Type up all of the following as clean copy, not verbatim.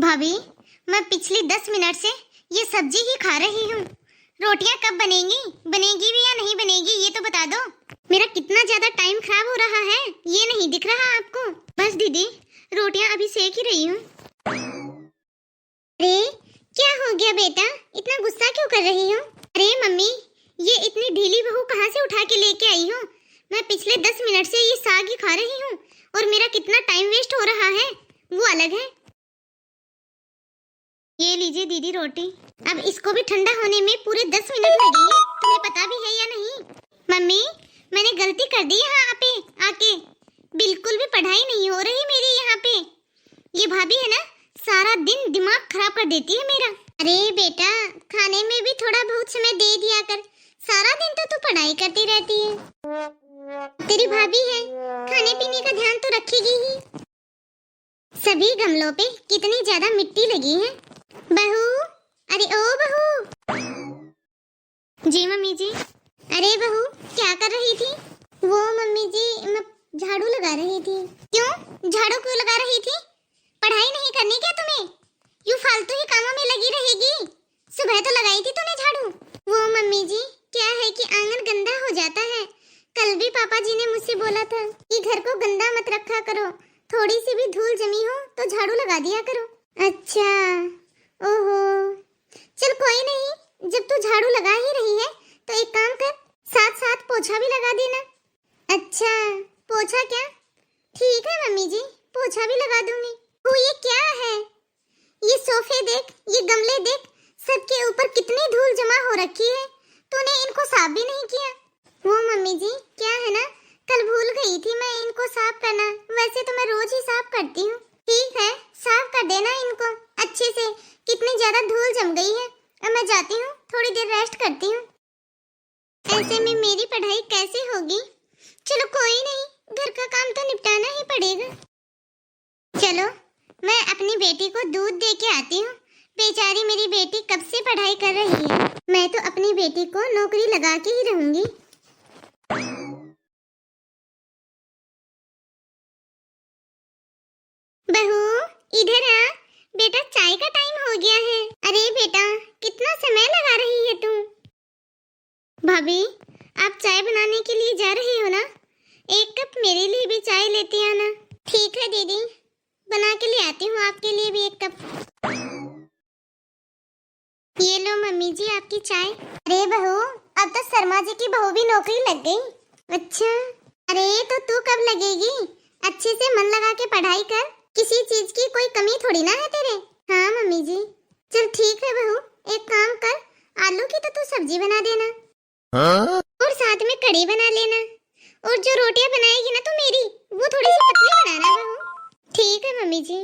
भाभी, मैं पिछले 10 मिनट से ये सब्जी ही खा रही हूँ। रोटियाँ कब बनेंगी? बनेगी भी या नहीं बनेगी ये तो बता दो। मेरा कितना ज्यादा टाइम खराब हो रहा है, ये नहीं दिख रहा आपको? बस दीदी, रोटियाँ अभी सेक ही रही हूँ। अरे क्या हो गया बेटा, इतना गुस्सा क्यों कर रही हो? अरे मम्मी, ये इतनी ढीली बहू कहाँ से उठा के लेके आई हो? मैं पिछले 10 मिनट से ये साग ही खा रही हूँ और मेरा कितना टाइम वेस्ट हो रहा है वो अलग है। ये लीजिए दीदी रोटी। अब इसको भी ठंडा होने में पूरे 10 मिनट लगेंगे, तुम्हें पता भी है या नहीं? मम्मी, मैंने गलती कर दी यहाँ पे आके। बिल्कुल भी पढ़ाई नहीं हो रही मेरी यहाँ पे। ये भाभी है ना, सारा दिन दिमाग खराब कर देती है मेरा। अरे बेटा, खाने में भी थोड़ा बहुत समय दे दिया कर, सारा दिन तो तू पढ़ाई करती रहती है। तेरी भाभी है, खाने पीने का ध्यान तो रखेगी ही। सभी गमलों पे कितनी ज्यादा मिट्टी लगी है। बहू, अरे ओ बहू। जी मम्मी जी। अरे बहू, क्या कर रही थी? वो मम्मी जी, मैं झाड़ू लगा रही थी। क्यों झाड़ू क्यों लगा रही थी? पढ़ाई नहीं करनी क्या तुम्हें? यूं फालतू ही कामों में लगी रहेगी। सुबह तो लगाई थी तूने झाड़ू। वो मम्मी जी, क्या है कि आंगन गंदा हो जाता है। कल भी पापा जी ने मुझसे बोला था कि घर को गंदा मत रखा करो, थोड़ी सी भी धूल जमी हो तो झाड़ू लगा दिया करो। अच्छा, ओहो, चल कोई नहीं, जब तू झाड़ू लगा ही रही है तो एक काम कर, साथ साथ पोछा भी लगा देना। अच्छा, पोछा क्या? ठीक है मम्मी जी, पोछा भी लगा दूंगी। वो ये क्या है? ये सोफे देख, ये गमले देख, सबके ऊपर कितनी धूल जमा हो रखी है। तूने इनको साफ भी नहीं किया। वो मम्मी जी, क्या है ना, कल भूल गई थी मैं इनको साफ करना। वैसे तो मैं रोज ही साफ करती हूँ। ठीक है, साफ कर देना इनको अच्छे से, कितनी ज्यादा धूल जम गई है। अब मैं जाती हूँ, थोड़ी देर रेस्ट करती हूँ। ऐसे में मेरी पढ़ाई कैसे होगी? चलो कोई नहीं, घर का काम तो निपटाना ही पड़ेगा। चलो, मैं अपनी बेटी को दूध दे के आती हूँ। बेचारी मेरी बेटी कब से पढ़ाई कर रही है। मैं तो अपनी बेटी को नौकरी लगा के ही रहूंगी। बहू, इधर आ बेटा, चाय का टाइम हो गया है। अरे बेटा, कितना समय लगा रही है तू? भाभी, आप चाय बनाने के लिए जा रही हो ना? एक कप मेरे लिए भी चाय लेती आना। ठीक है दीदी, बना के ले आती हूँ आपके लिए भी एक कप। ये लो मम्मी जी आपकी चाय। अरे बहू, अब तो शर्मा जी की बहू भी नौकरी लग गई। अच्छा, अरे तो तू कब लगेगी? अच्छे से मन लगा के पढ़ाई कर, किसी चीज की कोई कमी थोड़ी ना है तेरे। हाँ मम्मी जी। चल ठीक है बहू, एक काम कर, आलू की तो तू सब्जी बना देना। हाँ? और साथ में कढ़ी बना लेना। और जो रोटियां बनाएगी ना तू मेरी, वो थोड़ी सी पतली बनाना बहू। ठीक है मम्मी जी।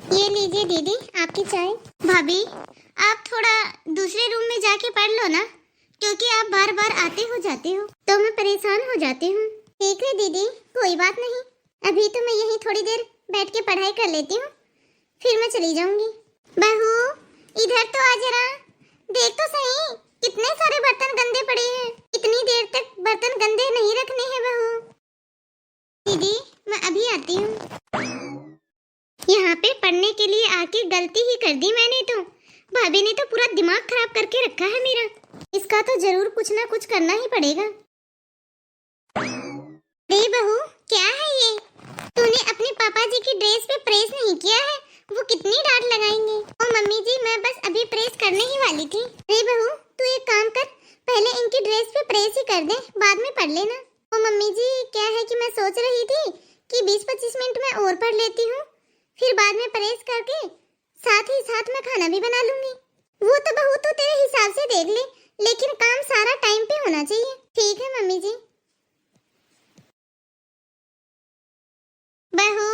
ये लीजिए दीदी आपकी चाय। भाभी, आप थोड़ा दूसरे रूम में जाके पढ़ लो ना, क्योंकि आप बार बार आते हो जाते हो तो मैं परेशान हो जाती हूँ। ठीक है दीदी, कोई बात नहीं, अभी तो मैं यहीं थोड़ी देर बैठ के पढ़ाई कर लेती हूँ, फिर मैं चली जाऊंगी। बहू, इधर तो आ जरा, देख तो सही, कितने सारे बर्तन गंदे पड़े हैं। इतनी देर तक बर्तन गंदे नहीं रखने हैं बहू। दीदी, मैं अभी आती हूँ। यहाँ पे पढ़ने के लिए आके गलती ही कर दी मैंने तो। भाभी ने तो पूरा दिमाग खराब करके रखा है मेरा। इसका तो जरूर कुछ ना कुछ करना ही पड़ेगा। अरे बहू, क्या है ये? तूने अपने पापा जी की ड्रेस पे प्रेस नहीं किया है, वो कितनी डांट लगाएंगे। ओ मम्मी जी, मैं बस अभी प्रेस करने ही वाली थी। अरे बहू, तू एक काम कर, पहले इनकी ड्रेस पे प्रेस ही कर दे, बाद में पढ़ लेना। ओ मम्मी जी, क्या है कि मैं सोच रही थी कि 20-25 मिनट में और पढ़ लेती हूँ, फिर बाद में प्रेस करके साथ ही साथ मैं खाना भी बना लूंगी। वो तो बहू तू तेरे हिसाब से देख ले, लेकिन काम सारा टाइम पे होना चाहिए। ठीक है मम्मी जी। बहू,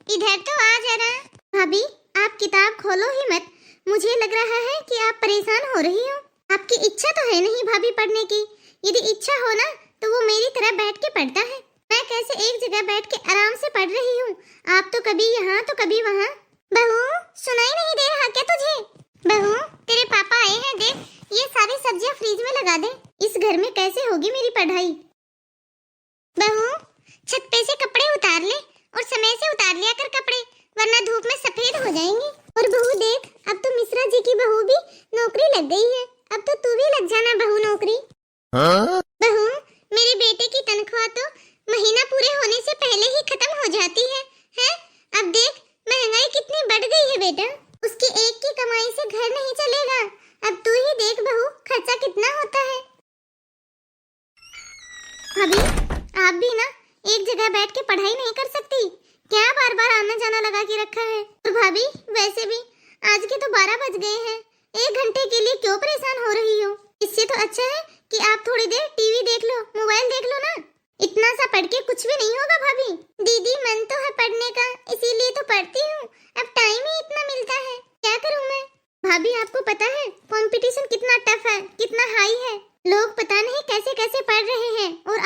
इधर तो आ जरा। भाभी, आप किताब खोलो ही मत, मुझे लग रहा है कि आप परेशान हो रही हो। आपकी इच्छा तो है नहीं भाभी पढ़ने की। यदि इच्छा हो ना तो वो मेरी तरह बैठ के पढ़ता है। मैं कैसे एक जगह बैठ के आराम से पढ़ रही हूँ, आप तो कभी यहाँ तो कभी वहाँ। बहू, सुनाई नहीं दे रहा क्या तुझे? बहू, तेरे पापा आए हैं, देख ये सारी सब्जियाँ फ्रिज में लगा दे। इस घर में कैसे होगी मेरी पढ़ाई? बहू, छत पे से कपड़े उतार ले और समय से उतार लिया कर कपड़े, बेटा, उसकी एक की कमाई से घर नहीं चलेगा। अब तू ही देख बहू, खर्चा कितना होता है। भाभी, आप भी ना एक जगह बैठ के पढ़ाई नहीं कर सकती क्या? बार बार आना जाना लगा के रखा है। और भाभी, वैसे भी आज के तो 12 बज गए हैं। 1 घंटे के लिए क्यों परेशान हो रही हो? इससे तो अच्छा है कि आप थोड़ी देर टीवी देख लो, मोबाइल देख लो ना। इतना सा पढ़ के कुछ भी नहीं होगा भाभी। दीदी, मन तो है पढ़ने का, इसीलिए तो पढ़ती हूँ। अब टाइम ही इतना मिलता है, क्या करूँ मैं? भाभी, आपको पता है कंपटीशन कितना टफ है, कितना हाई है। लोग पता नहीं कैसे कैसे पढ़ रहे हैं और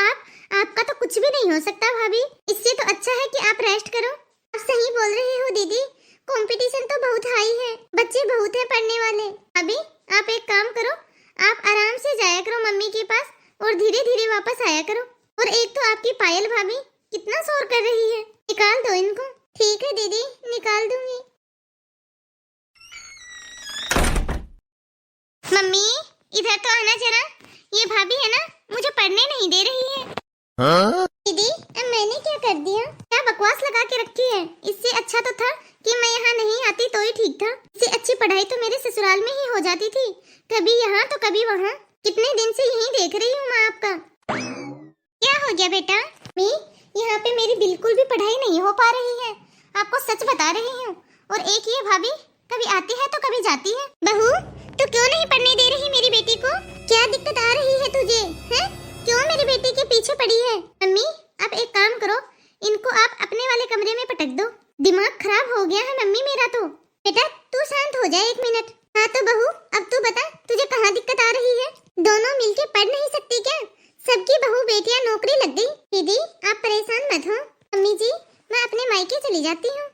आपका तो कुछ भी नहीं हो सकता भाभी। इससे तो अच्छा है कि आप रेस्ट करो। आप सही बोल रहे हो दीदी, कंपटीशन तो बहुत हाई है, बच्चे बहुत हैं पढ़ने वाले। भाभी, आप एक काम करो, आप आराम से जाया करो मम्मी के पास और धीरे धीरे वापस आया करो। और एक तो आपकी पायल भाभी कितना शोर कर रही है, निकाल दो इनको। ठीक है दीदी, निकाल दूंगी। मम्मी, इधर तो आना जरा। ये भाभी है ना, मुझे पढ़ने नहीं दे रही है। दीदी, अब मैंने क्या कर दिया? क्या बकवास लगा के रखी है? इससे अच्छा तो था कि मैं यहाँ नहीं आती तो ही ठीक था। इससे अच्छी पढ़ाई तो मेरे ससुराल में ही हो जाती थी, कभी यहाँ तो कभी वहाँ। कितने दिन से यहीं देख रही हूँ मैं आपका। क्या हो गया बेटा? मैं यहाँ पे मेरी बिल्कुल भी पढ़ाई नहीं हो पा रही है, आपको सच बता रही हूँ। और एक ये भाभी कभी आती है तो कभी जाती है। बहू, तू क्यों नहीं पढ़ने दे रही मेरी बेटी को? क्या दिक्कत आ रही है तुझे? हैं? क्यों मेरी बेटी के पीछे पड़ी है? मम्मी, आप एक काम करो, इनको आप अपने वाले कमरे में पटक दो। दिमाग खराब हो गया है मम्मी मेरा तो। बेटा, तू शांत हो जाए 1 मिनट। हाँ तो बहू, अब तू बता, तुझे कहाँ दिक्कत आ रही है? दोनों मिलके पढ़ नहीं सकती क्या? सबकी बहू बेटियां नौकरी लग गई। दीदी, आप परेशान मत हो। मम्मी जी, मैं अपने मायके चली जाती हूँ।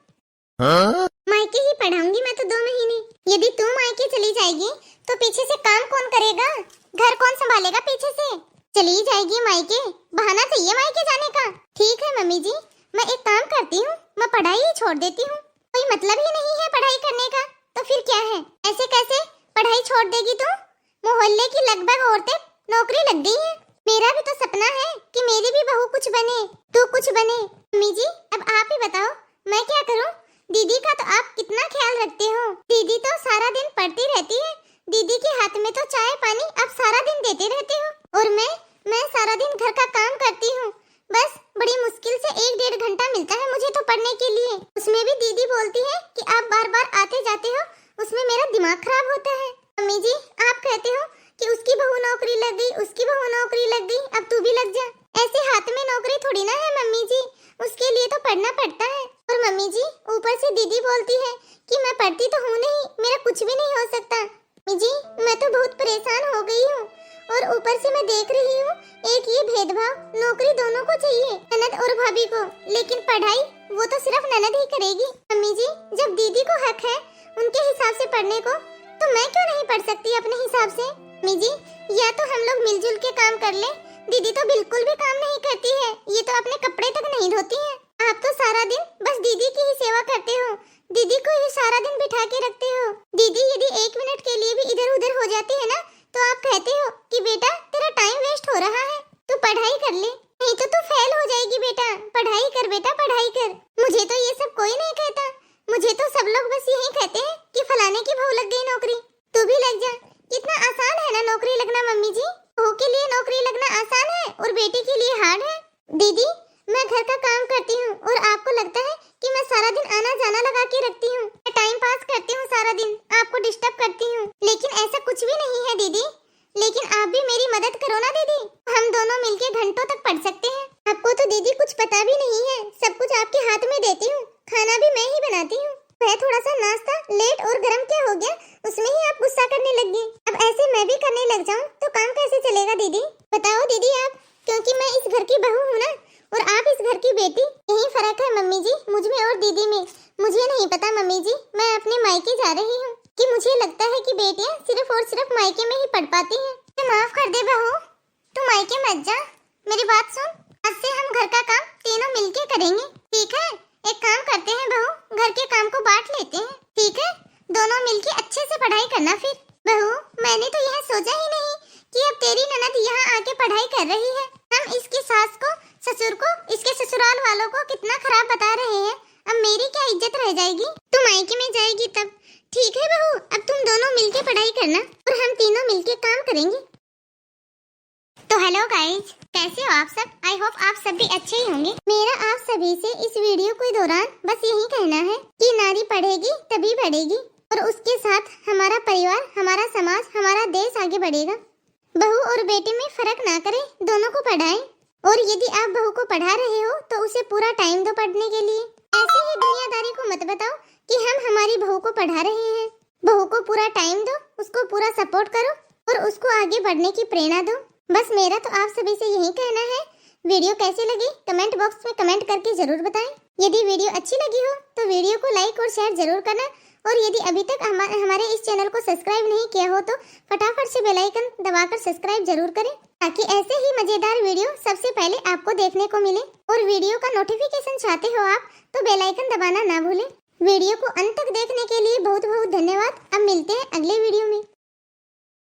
मायके ही पढ़ाऊंगी मैं तो 2 महीने। यदि तू मायके चली जाएगी तो पीछे से काम कौन करेगा? घर कौन संभालेगा पीछे से? चली जाएगी मायके, बहाना चाहिए मायके जाने का। ठीक है मम्मी जी, मैं एक काम करती हूँ, मैं पढ़ाई ही छोड़ देती हूँ। कोई मतलब ही नहीं है पढ़ाई करने का, तो फिर क्या है? ऐसे कैसे पढ़ाई छोड़ देगी तू? मोहल्ले की लगभग औरतें नौकरी लग गई है। मेरा भी तो सपना है कि मेरी भी बहू कुछ बने, तू कुछ बने। मम्मी जी, अब आप ही बताओ, मैं क्या करूं? दीदी का तो आप कितना ख्याल रखते हो। दीदी तो सारा दिन पढ़ती रहती है, दीदी के हाथ में तो चाय पानी आप सारा दिन देते रहते हो। और मैं सारा दिन घर का काम करती हूँ। बस बड़ी मुश्किल से 1-1.5 घंटा मिलता है मुझे तो पढ़ने के लिए। उसमें भी दीदी बोलती है कि आप बार बार आते जाते हो, उसमें मेरा दिमाग खराब होता है। मम्मी जी, आप कहते हो कि उसकी बहू नौकरी लग गई, उसकी बहू नौकरी लग गई, अब तू भी लग जा। ऐसे हाथ में नौकरी थोड़ी ना है मम्मी जी, उसके लिए तो पढ़ना पड़ता है। और मम्मी जी, ऊपर से दीदी बोलती है कि मैं पढ़ती तो हूँ नहीं, मेरा कुछ भी नहीं हो सकता। मम्मी जी, मैं तो बहुत परेशान हो गई हूँ। और ऊपर से मैं देख रही हूँ एक ये भेदभाव, नौकरी दोनों को चाहिए, ननद और भाभी को, लेकिन पढ़ाई वो तो सिर्फ ननद ही करेगी। मम्मी जी, जब दीदी को हक है उनके हिसाब से पढ़ने को, तो मैं क्यों नहीं पढ़ सकती अपने हिसाब से? मम्मी जी, या तो हम लोग मिलजुल के काम कर ले। दीदी तो बिल्कुल भी काम नहीं करती है, ये तो अपने कपड़े तक नहीं धोती है। आप तो सारा दिन बस दीदी की ही सेवा करते हो, दीदी को ही सारा दिन बिठा के रखते हो। दीदी यदि 1 मिनट के लिए भी इधर उधर हो जाती है ना, तो आप कहते हो कि बेटा तेरा टाइम वेस्ट हो रहा है, तू पढ़ाई कर ले, नहीं तो तू फेल हो जाएगी। बेटा पढ़ाई कर, बेटा पढ़ाई कर। मुझे तो ये सब कोई नहीं कहता, मुझे तो सब लोग बस यही कहते हैं कि फलाने की बहू लग गई नौकरी, तू भी लग जा। कितना आसान है ना नौकरी लगना मम्मी जी। बहू के लिए नौकरी लगना आसान है और बेटी के लिए हार्ड है। दीदी, मैं घर का काम करती हूँ और आपको लगता है कि मैं सारा दिन आना जाना लगा के रखती हूँ, मैं टाइम पास करती हूँ सारा दिन, आपको डिस्टर्ब करती हूँ, लेकिन ऐसा कुछ भी नहीं है दीदी। लेकिन आप भी मेरी मदद करो ना दीदी, हम दोनों मिलके घंटों तक पढ़ सकते हैं। आपको तो दीदी कुछ पता भी नहीं है, सब कुछ आपके हाथ में देती हूँ, खाना भी मैं ही बनाती हूँ। वह थोड़ा सा नाश्ता लेट और गरम क्या हो गया, उसमें ही आप गुस्सा करने लग गए। अब ऐसे मैं भी करने लग जाऊँ तो काम कैसे चलेगा दीदी? बताओ दीदी आप, क्योंकि मैं इस घर की बहू हूँ ना और आप इस घर की बेटी, यही फर्क है मम्मी जी मुझ में और दीदी में। मुझे नहीं पता मम्मी जी, मैं अपने मायके जा रही हूँ कि मुझे लगता है कि बेटियाँ सिर्फ और सिर्फ मायके में ही पढ़ पाती हैं। तो माफ कर दे बहू, तू मायके मत जा, मेरी बात सुन। आज से हम घर का काम तीनों मिलके करेंगे, ठीक है? एक काम करते हैं बहू, घर के काम को बांट लेते हैं, ठीक है? दोनों मिलके अच्छे से पढ़ाई करना। फिर बहू, मैंने तो यह सोचा ही नहीं कि अब तेरी ननद यहाँ आके पढ़ाई कर रही है। हम इसकी सास को, ससुर को, इसके ससुराल वालों को कितना खराब बता रहे हैं। अब मेरी क्या इज्जत रह जाएगी? तू मायके में जाएगी तब करना और हम तीनों मिलके काम करेंगे। तो हेलो गाइज, कैसे हो आप सब? आई होप आप सब भी अच्छे ही होंगे। मेरा आप सभी से इस वीडियो के दौरान बस यही कहना है कि नारी पढ़ेगी तभी बढ़ेगी और उसके साथ हमारा परिवार, हमारा समाज, हमारा देश आगे बढ़ेगा। बहू और बेटे में फर्क ना करें, दोनों को पढ़ाएं। और यदि आप बहू को पढ़ा रहे हो तो उसे पूरा टाइम दो पढ़ने के लिए। ऐसे ही दुनियादारी को मत बताओ कि हम हमारी बहू को पढ़ा रहे हैं। बहू को पूरा टाइम दो, उसको पूरा सपोर्ट करो और उसको आगे बढ़ने की प्रेरणा दो। बस मेरा तो आप सभी से यही कहना है। वीडियो कैसी लगी कमेंट बॉक्स में कमेंट करके जरूर बताएं। यदि वीडियो अच्छी लगी हो तो वीडियो को लाइक और शेयर जरूर करना। और यदि अभी तक हमारे इस चैनल को सब्सक्राइब नहीं किया हो तो फटाफट से बेल आइकन दबाकर सब्सक्राइब जरूर करें, ताकि ऐसे ही मजेदार वीडियो सबसे पहले आपको देखने को मिले। और वीडियो का नोटिफिकेशन चाहते हो आप तो बेल आइकन दबाना ना भूलें। वीडियो को अंत तक देखने के लिए बहुत बहुत धन्यवाद। अब मिलते हैं अगले वीडियो में।